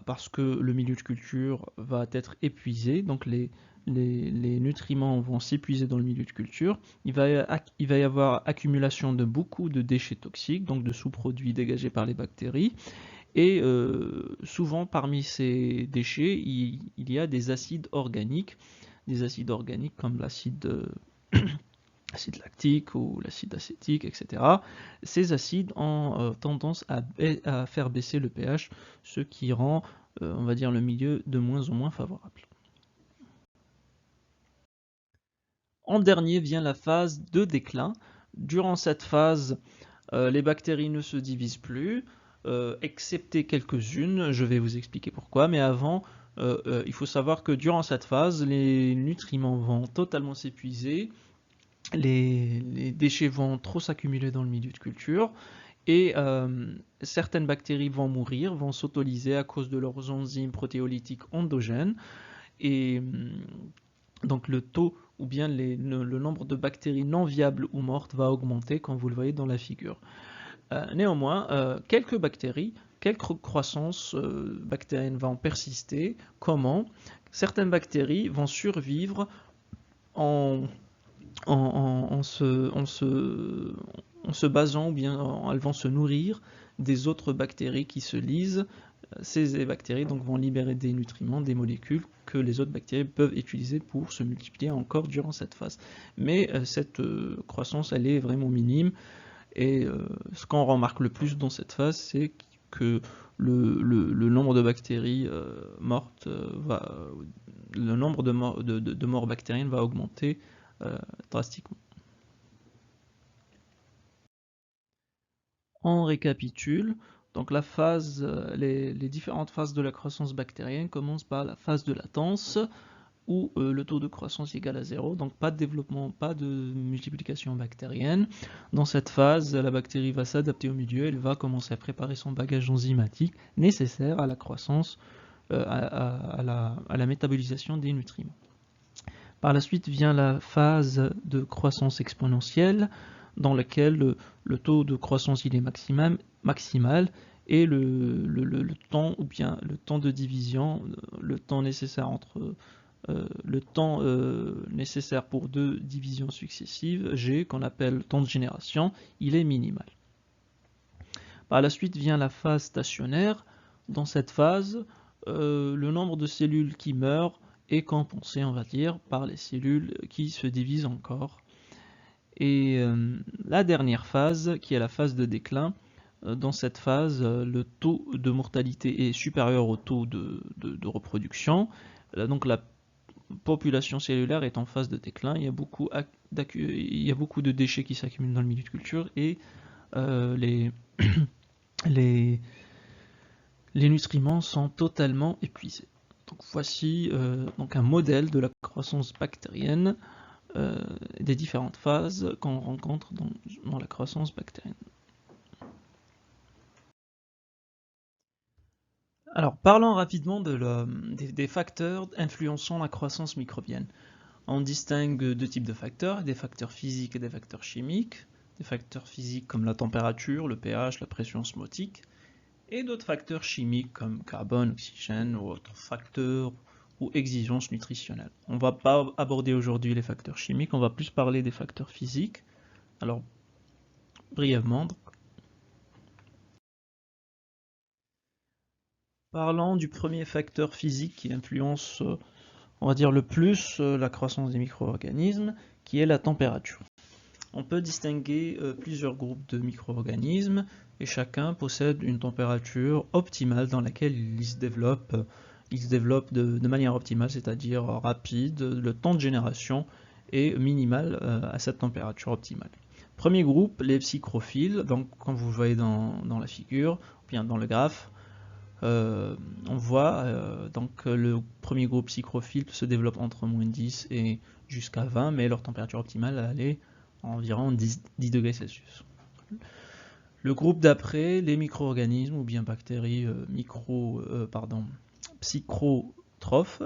parce que le milieu de culture va être épuisé, donc les nutriments vont s'épuiser dans le milieu de culture. Il va y avoir accumulation de beaucoup de déchets toxiques, donc de sous-produits dégagés par les bactéries. Et souvent, parmi ces déchets, il y a des acides organiques comme l'acide lactique ou l'acide acétique, etc. Ces acides ont tendance à faire baisser le pH, ce qui rend, on va dire, le milieu de moins en moins favorable. En dernier vient la phase de déclin. Durant cette phase, les bactéries ne se divisent plus, excepté quelques-unes, je vais vous expliquer pourquoi, mais avant, il faut savoir que durant cette phase, les nutriments vont totalement s'épuiser, les déchets vont trop s'accumuler dans le milieu de culture, et certaines bactéries vont mourir, vont s'autolyser à cause de leurs enzymes protéolytiques endogènes, et donc le taux ou bien le nombre de bactéries non viables ou mortes va augmenter, comme vous le voyez dans la figure. Néanmoins, quelques bactéries, quelques croissances bactériennes vont persister. Comment? Certaines bactéries vont survivre en, en se basant, ou bien elles vont se nourrir des autres bactéries qui se lisent. Ces bactéries donc vont libérer des nutriments, des molécules que les autres bactéries peuvent utiliser pour se multiplier encore durant cette phase. Mais cette croissance, elle est vraiment minime. Et ce qu'on remarque le plus dans cette phase, c'est que le nombre de bactéries mortes le nombre de morts bactériennes va augmenter drastiquement. On récapitule. Donc les différentes phases de la croissance bactérienne commencent par la phase de latence, où le taux de croissance est égal à 0, donc pas de développement, pas de multiplication bactérienne. Dans cette phase, la bactérie va s'adapter au milieu, elle va commencer à préparer son bagage enzymatique nécessaire à la croissance, à la métabolisation des nutriments. Par la suite vient la phase de croissance exponentielle, dans laquelle le taux de croissance il est maximal et le temps ou bien le temps de division, le temps nécessaire nécessaire pour deux divisions successives, G, qu'on appelle temps de génération, il est minimal. Par la suite vient la phase stationnaire. Dans cette phase, le nombre de cellules qui meurent est compensé, on va dire, par les cellules qui se divisent encore. Et la dernière phase, qui est la phase de déclin, dans cette phase, le taux de mortalité est supérieur au taux de reproduction. Donc la population cellulaire est en phase de déclin. Il y a beaucoup il y a beaucoup de déchets qui s'accumulent dans le milieu de culture et les, les nutriments sont totalement épuisés. Donc voici donc un modèle de la croissance bactérienne, des différentes phases qu'on rencontre dans la croissance bactérienne. Alors parlons rapidement des facteurs influençant la croissance microbienne. On distingue deux types de facteurs, des facteurs physiques et des facteurs chimiques. Des facteurs physiques comme la température, le pH, la pression osmotique, et d'autres facteurs chimiques comme carbone, oxygène ou autres facteurs ou exigences nutritionnelles. On ne va pas aborder aujourd'hui les facteurs chimiques, on va plus parler des facteurs physiques. Alors, brièvement, parlons du premier facteur physique qui influence, on va dire, le plus la croissance des micro-organismes, qui est la température. On peut distinguer plusieurs groupes de micro-organismes et chacun possède une température optimale dans laquelle ils se développent de manière optimale, c'est-à-dire rapide. Le temps de génération est minimal à cette température optimale. Premier groupe, les psychrophiles. Donc, comme vous le voyez dans la figure, ou bien dans le graphe, on voit donc le premier groupe psychrophile se développe entre moins 10 et jusqu'à 20, mais leur température optimale elle est environ 10 degrés Celsius. Le groupe d'après, les micro-organismes ou bien bactéries psychotrophes.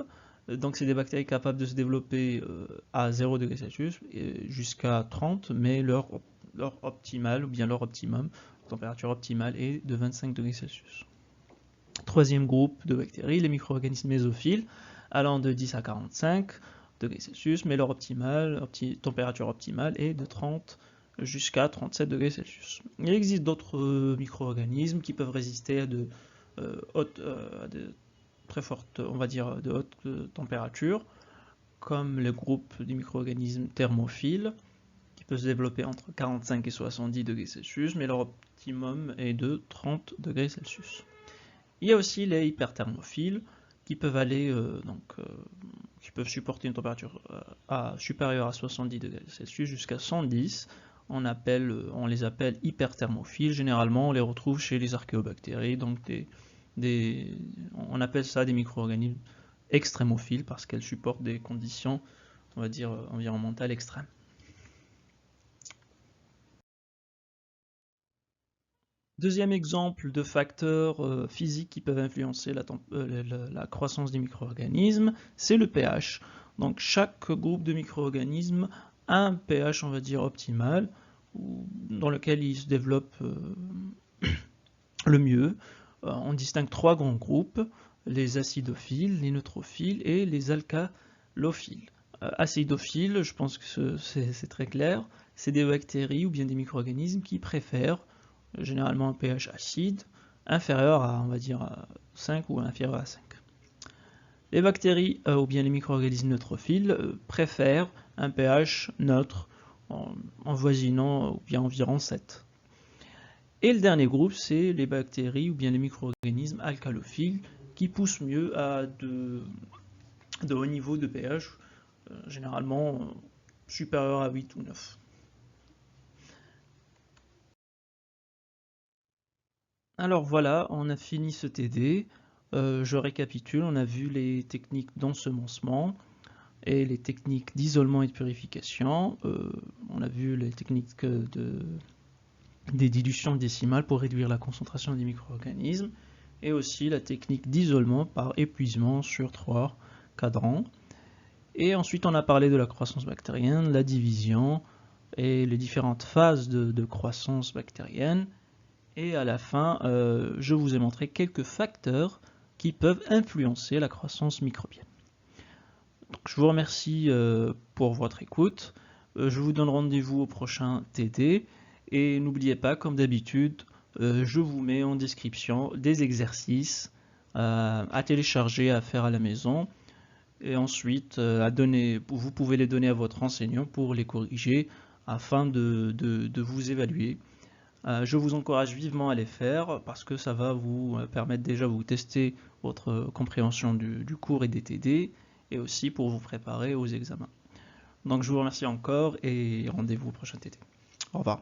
Donc c'est des bactéries capables de se développer à 0 degrés Celsius jusqu'à 30, mais leur optimal ou bien leur optimum, température optimale est de 25 degrés Celsius. Troisième groupe de bactéries, les micro-organismes mésophiles, allant de 10 à 45 degrés Celsius, mais leur température optimale est de 30 jusqu'à 37 degrés Celsius. Il existe d'autres micro-organismes qui peuvent résister à de très fortes, on va dire, de hautes températures, comme le groupe des micro-organismes thermophiles, qui peut se développer entre 45 et 70 degrés Celsius, mais leur optimum est de 30 degrés Celsius. Il y a aussi les hyperthermophiles qui peuvent qui peuvent supporter une température supérieure à 70 degrés Celsius jusqu'à 110. On les appelle hyperthermophiles. Généralement, on les retrouve chez les archéobactéries. Donc on appelle ça des micro-organismes extrémophiles parce qu'elles supportent des conditions, on va dire, environnementales extrêmes. Deuxième exemple de facteurs physiques qui peuvent influencer la croissance des micro-organismes, c'est le pH. Donc chaque groupe de micro-organismes a un pH, on va dire, optimal, dans lequel il se développe le mieux. On distingue trois grands groupes, les acidophiles, les neutrophiles et les alcalophiles. Acidophiles, je pense que c'est très clair, c'est des bactéries ou bien des micro-organismes qui préfèrent généralement un pH acide, inférieur à, on va dire, à 5 ou inférieur à 5. Les bactéries ou bien les micro-organismes neutrophiles préfèrent un pH neutre, en voisinant ou bien environ 7. Et le dernier groupe, c'est les bactéries ou bien les micro-organismes alcalophiles qui poussent mieux à de hauts niveaux de pH, généralement supérieur à 8 ou 9. Alors voilà, on a fini ce TD. Je récapitule, on a vu les techniques d'ensemencement et les techniques d'isolement et de purification. On a vu les techniques des dilutions décimales pour réduire la concentration des micro-organismes et aussi la technique d'isolement par épuisement sur 3 cadrans. Et ensuite on a parlé de la croissance bactérienne, la division et les différentes phases de croissance bactérienne. Et à la fin, je vous ai montré quelques facteurs qui peuvent influencer la croissance microbienne. Donc, je vous remercie pour votre écoute. Je vous donne rendez-vous au prochain TD. Et n'oubliez pas, comme d'habitude, je vous mets en description des exercices à télécharger, à faire à la maison. Et ensuite, vous pouvez les donner à votre enseignant pour les corriger afin de vous évaluer. Je vous encourage vivement à les faire parce que ça va vous permettre déjà de vous tester votre compréhension du cours et des TD et aussi pour vous préparer aux examens. Donc je vous remercie encore et rendez-vous au prochain TT. Au revoir.